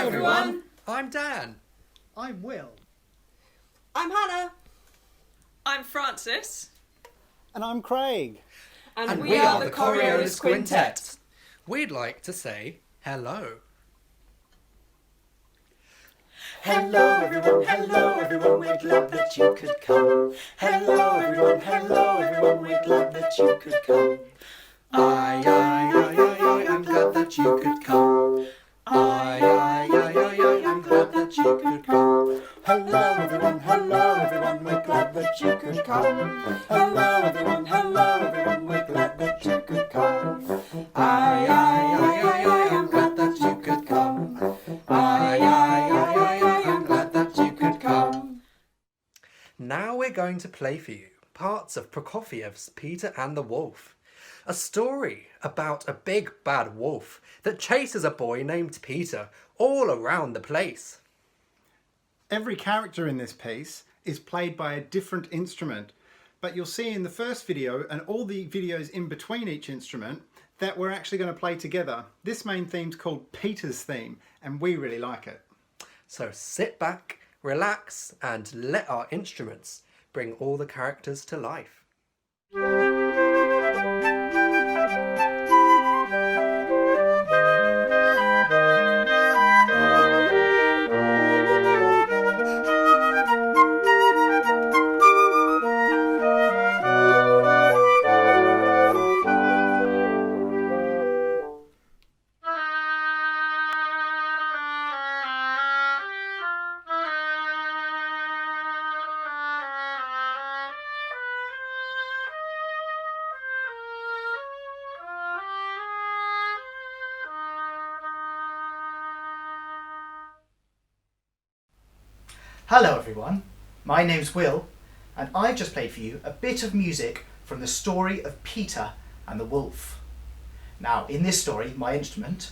everyone. I'm Dan. I'm Will. I'm Hannah. I'm Francis. And I'm Craig. And we are the Coriolis Quintet. We'd like to say hello. Hello everyone, we're glad that you could come. Hello everyone, we're glad that you could come. I'm glad that you could come. I'm glad that you could come. Hello everyone, we're glad that you could come. Hello everyone, we're glad that you could come. I'm glad that you could come. I'm glad that you could come. Now we're going to play for you parts of Prokofiev's Peter and the Wolf, a story about a big bad wolf that chases a boy named Peter all around the place. Every character in this piece is played by a different instrument, but you'll see in the first video and all the videos in between each instrument that we're actually going to play together. This main theme's called Peter's theme, and we really like it. So sit back, relax, and let our instruments bring all the characters to life. Hello everyone, my name's Will, and I've just played for you a bit of music from the story of Peter and the Wolf. Now, in this story, my instrument,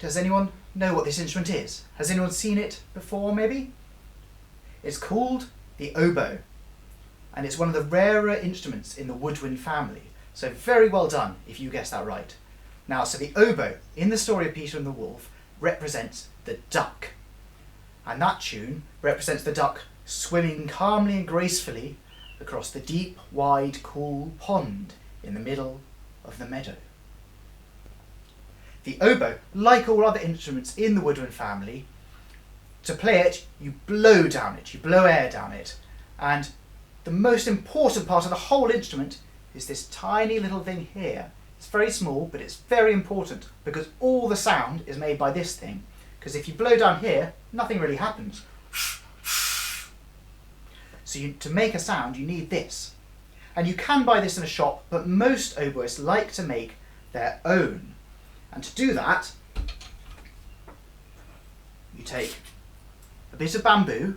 does anyone know what this instrument is? Has anyone seen it before, maybe? It's called the oboe, and it's one of the rarer instruments in the woodwind family, so very well done if you guessed that right. Now, so the oboe, in the story of Peter and the Wolf, represents the duck. And that tune represents the duck swimming calmly and gracefully across the deep, wide, cool pond in the middle of the meadow. The oboe, like all other instruments in the woodwind family, to play it, you blow down it, you blow air down it. And the most important part of the whole instrument is this tiny little thing here. It's very small, but it's very important because all the sound is made by this thing. Because if you blow down here, nothing really happens. So to make a sound, you need this. And you can buy this in a shop, but most oboists like to make their own. And to do that, you take a bit of bamboo,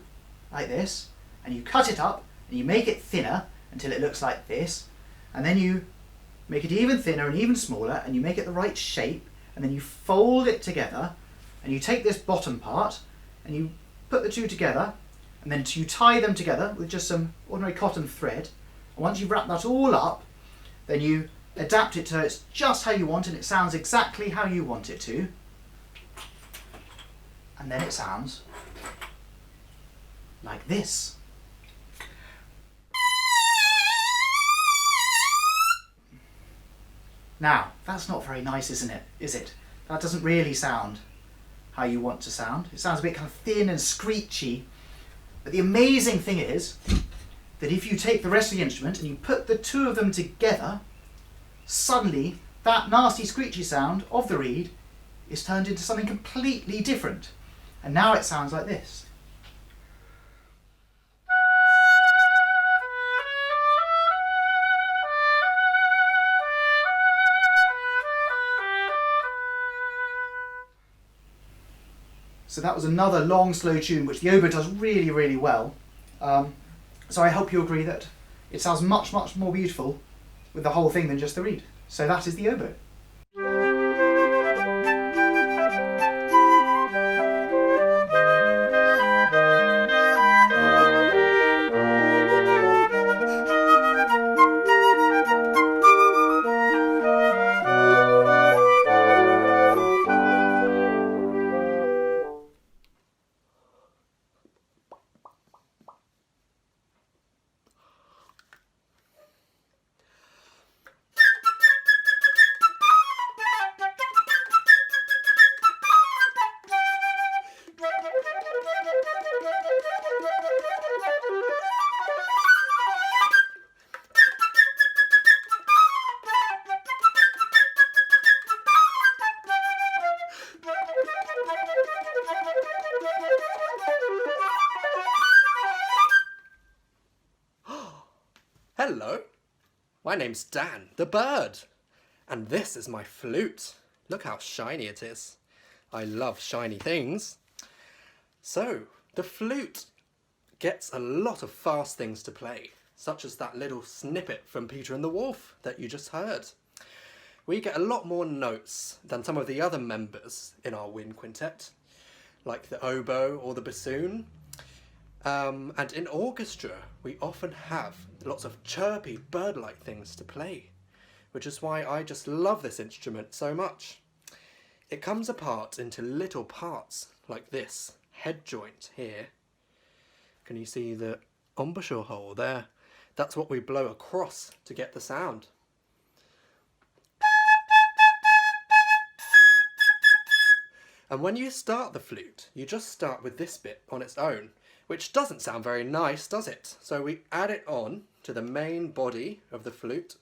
like this, and you cut it up, and you make it thinner until it looks like this. And then you make it even thinner and even smaller, and you make it the right shape, and then you fold it together. And you take this bottom part and you put the two together, and then you tie them together with just some ordinary cotton thread. And once you've wrapped that all up, then you adapt it so it's just how you want and it sounds exactly how you want it to. And then it sounds like this. Now, that's not very nice, isn't it? Is it? That doesn't really sound how you want to sound. It sounds a bit kind of thin and screechy. But the amazing thing is that if you take the rest of the instrument and you put the two of them together, suddenly that nasty screechy sound of the reed is turned into something completely different. And now it sounds like this. So that was another long, slow tune, which the oboe does really, really well. So I hope you agree that it sounds much, much more beautiful with the whole thing than just the reed. So that is the oboe. My name's Dan, the bird. And this is my flute. Look how shiny it is. I love shiny things. So, the flute gets a lot of fast things to play, such as that little snippet from Peter and the Wolf that you just heard. We get a lot more notes than some of the other members in our wind quintet, like the oboe or the bassoon. And in orchestra, we often have lots of chirpy, bird-like things to play, which is why I just love this instrument so much. It comes apart into little parts, like this head joint here. Can you see the embouchure hole there? That's what we blow across to get the sound. And when you start the flute, you just start with this bit on its own, which doesn't sound very nice, does it? So we add it on to the main body of the flute.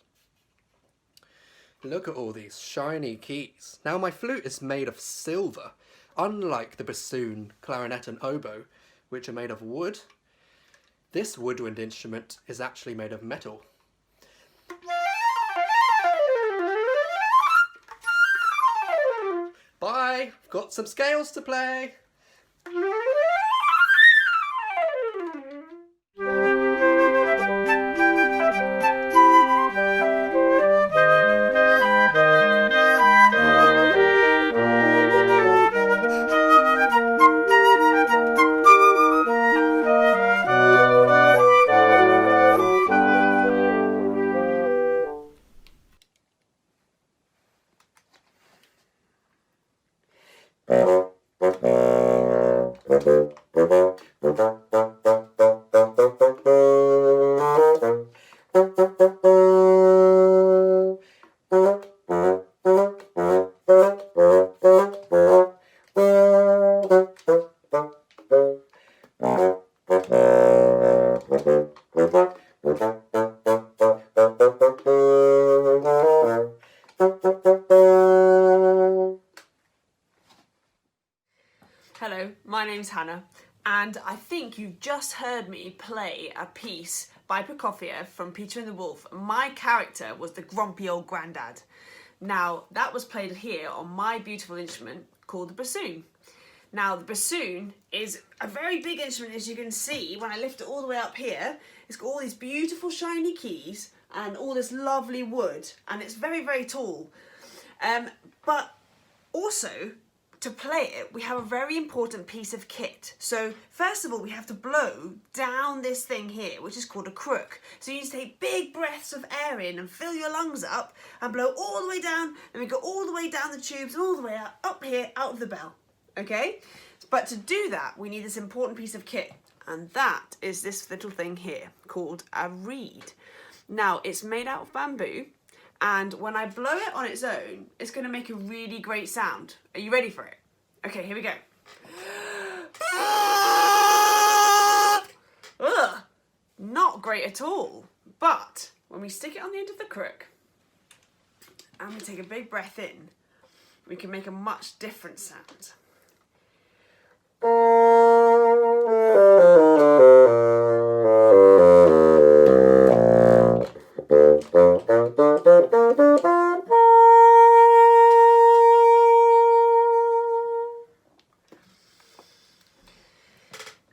Look at all these shiny keys. Now my flute is made of silver, unlike the bassoon, clarinet and oboe, which are made of wood. This woodwind instrument is actually made of metal. Bye! I've got some scales to play. Hello, my name's Hannah, and I think you just heard me play a piece by Prokofiev from Peter and the Wolf. My character was the grumpy old grandad. Now, that was played here on my beautiful instrument called the bassoon. Now, the bassoon is a very big instrument, as you can see when I lift it all the way up here. It's got all these beautiful shiny keys and all this lovely wood, and it's very, very tall. But also, to play it, we have a very important piece of kit. So first of all, we have to blow down this thing here, which is called a crook. So you need to take big breaths of air in and fill your lungs up and blow all the way down, and we go all the way down the tubes and all the way up here out of the bell. Okay? But to do that, we need this important piece of kit, and that is this little thing here called a reed. Now, it's made out of bamboo, and when I blow it on its own, it's going to make a really great sound. Are you ready for it? Okay, here we go. Ugh, not great at all. But when we stick it on the end of the crook and we take a big breath in, we can make a much different sound.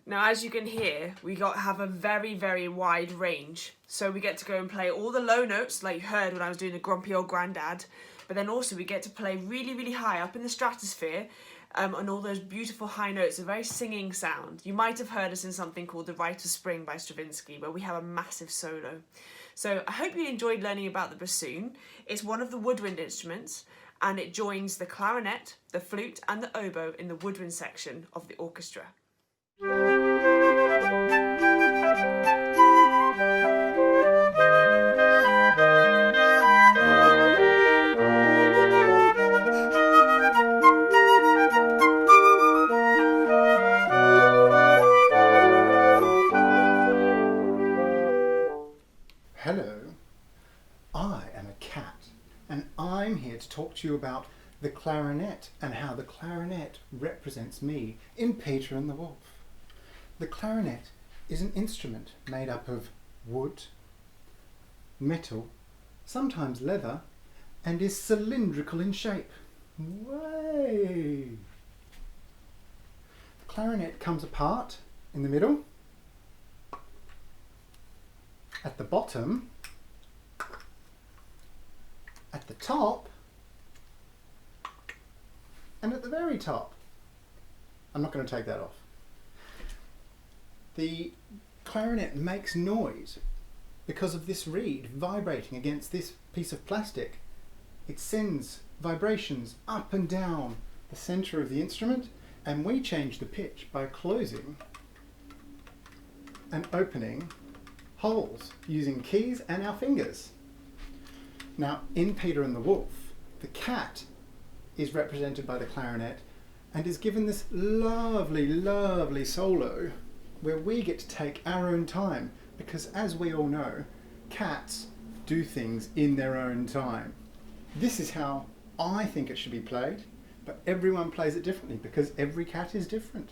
Now, as you can hear, we have a very, very wide range. So we get to go and play all the low notes, like you heard when I was doing the grumpy old grandad. But then also we get to play really, really high up in the stratosphere, on all those beautiful high notes, a very singing sound. You might have heard us in something called The Rite of Spring by Stravinsky, where we have a massive solo. So I hope you enjoyed learning about the bassoon. It's one of the woodwind instruments, and it joins the clarinet, the flute, and the oboe in the woodwind section of the orchestra. Hello, I am a cat, and I'm here to talk to you about the clarinet and how the clarinet represents me in Peter and the Wolf. The clarinet is an instrument made up of wood, metal sometimes leather, and is cylindrical in shape. Way! The clarinet comes apart in the middle, at the bottom, at the top, and at the very top. I'm not going to take that off. The clarinet makes noise because of this reed vibrating against this piece of plastic. It sends vibrations up and down the centre of the instrument, and we change the pitch by closing and opening holes using keys and our fingers. Now, in Peter and the Wolf, the cat is represented by the clarinet and is given this lovely, lovely solo where we get to take our own time, because as we all know, cats do things in their own time. This is how I think it should be played, but everyone plays it differently because every cat is different.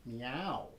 Meow.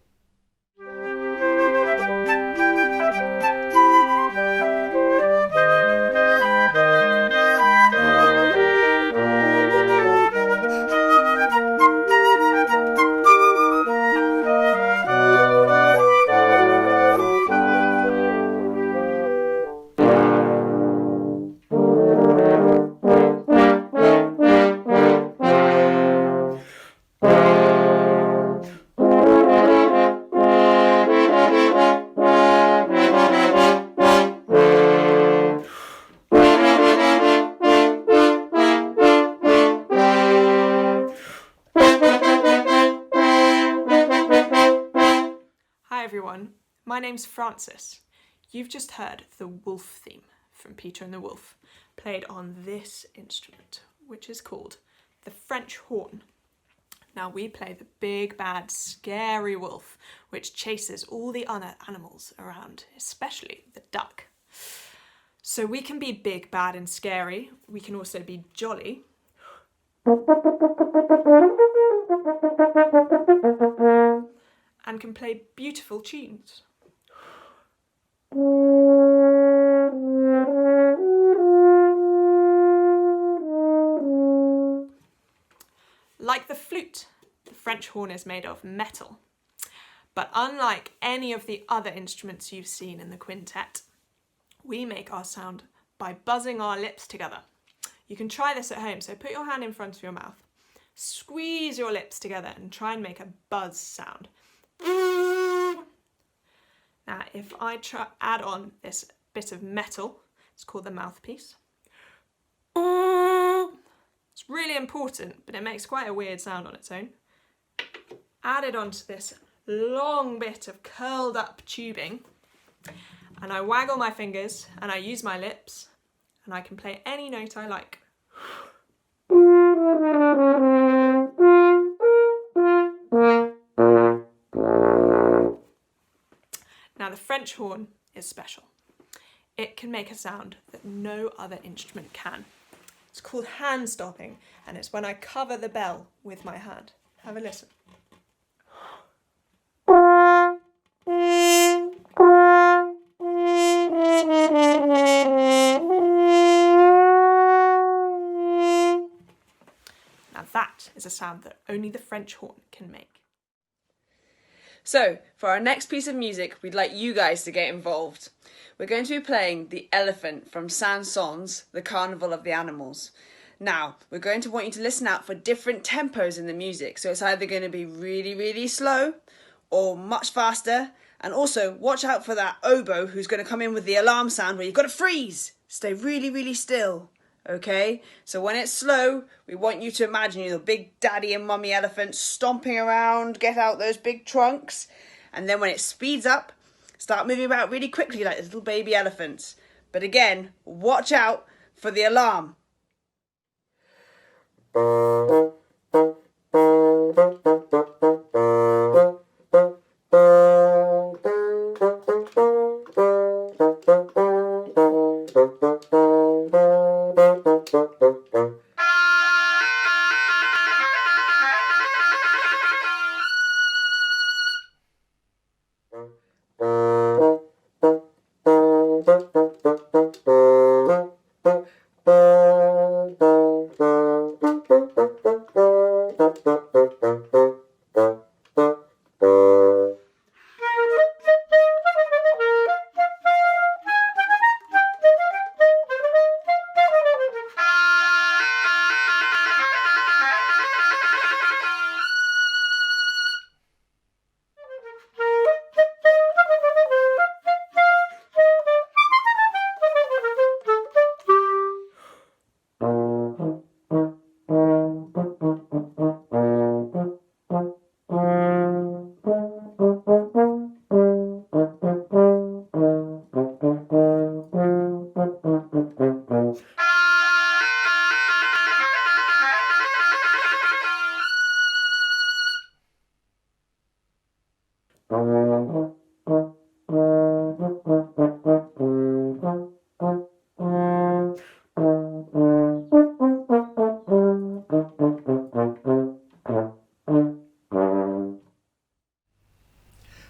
Hi everyone, my name's Francis. You've just heard the Wolf theme from Peter and the Wolf, played on this instrument, which is called the French horn. Now we play the big, bad, scary wolf, which chases all the other animals around, especially the duck. So we can be big, bad and scary. We can also be jolly. And can play beautiful tunes. Like the flute, the French horn is made of metal. But unlike any of the other instruments you've seen in the quintet, we make our sound by buzzing our lips together. You can try this at home, so put your hand in front of your mouth, squeeze your lips together and try and make a buzz sound. Now, if I add on this bit of metal, it's called the mouthpiece. It's really important, but it makes quite a weird sound on its own. Add it onto this long bit of curled up tubing, and I waggle my fingers and I use my lips, and I can play any note I like. Now the French horn is special. It can make a sound that no other instrument can. It's called hand stopping, and it's when I cover the bell with my hand. Have a listen. Now that is a sound that only the French horn can make. So, for our next piece of music, we'd like you guys to get involved. We're going to be playing The Elephant from Saint-Saëns, The Carnival of the Animals. Now, we're going to want you to listen out for different tempos in the music. So it's either going to be really, really slow or much faster. And also, watch out for that oboe who's going to come in with the alarm sound where you've got to freeze. Stay really, really still. Okay? So when it's slow, we want you to imagine you're the big daddy and mummy elephant stomping around, get out those big trunks. And then when it speeds up, start moving about really quickly like little baby elephants. But again, watch out for the alarm.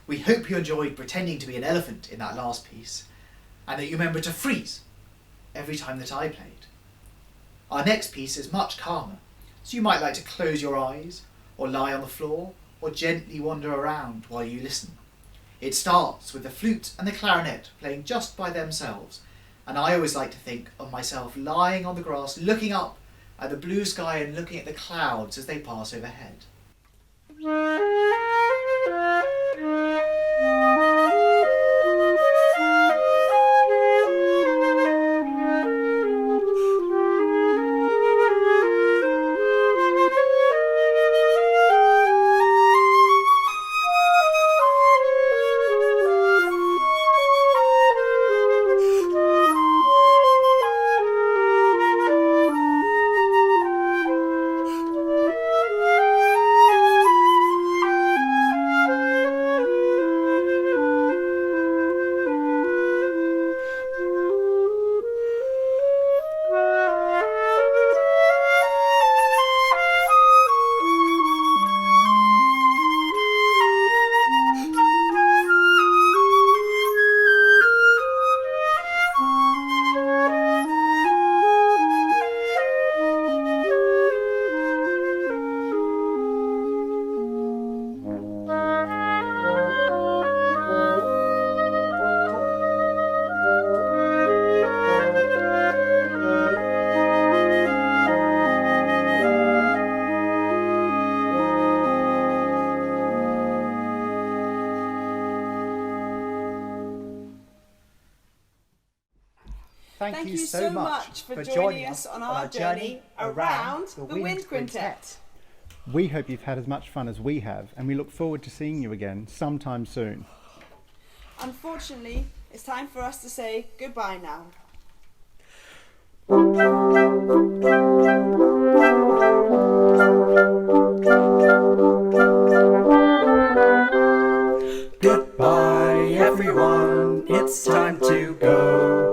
We hope you enjoyed pretending to be an elephant in that last piece, and that you remember to freeze every time that I played. Our next piece is much calmer, so you might like to close your eyes, or lie on the floor, or gently wander around while you listen. It starts with the flute and the clarinet playing just by themselves, and I always like to think of myself lying on the grass looking up at the blue sky and looking at the clouds as they pass overhead. Thank you so much for joining us on our journey around the Wind Quintet. We hope you've had as much fun as we have, and we look forward to seeing you again sometime soon. Unfortunately, it's time for us to say goodbye now. Goodbye everyone, it's time to go.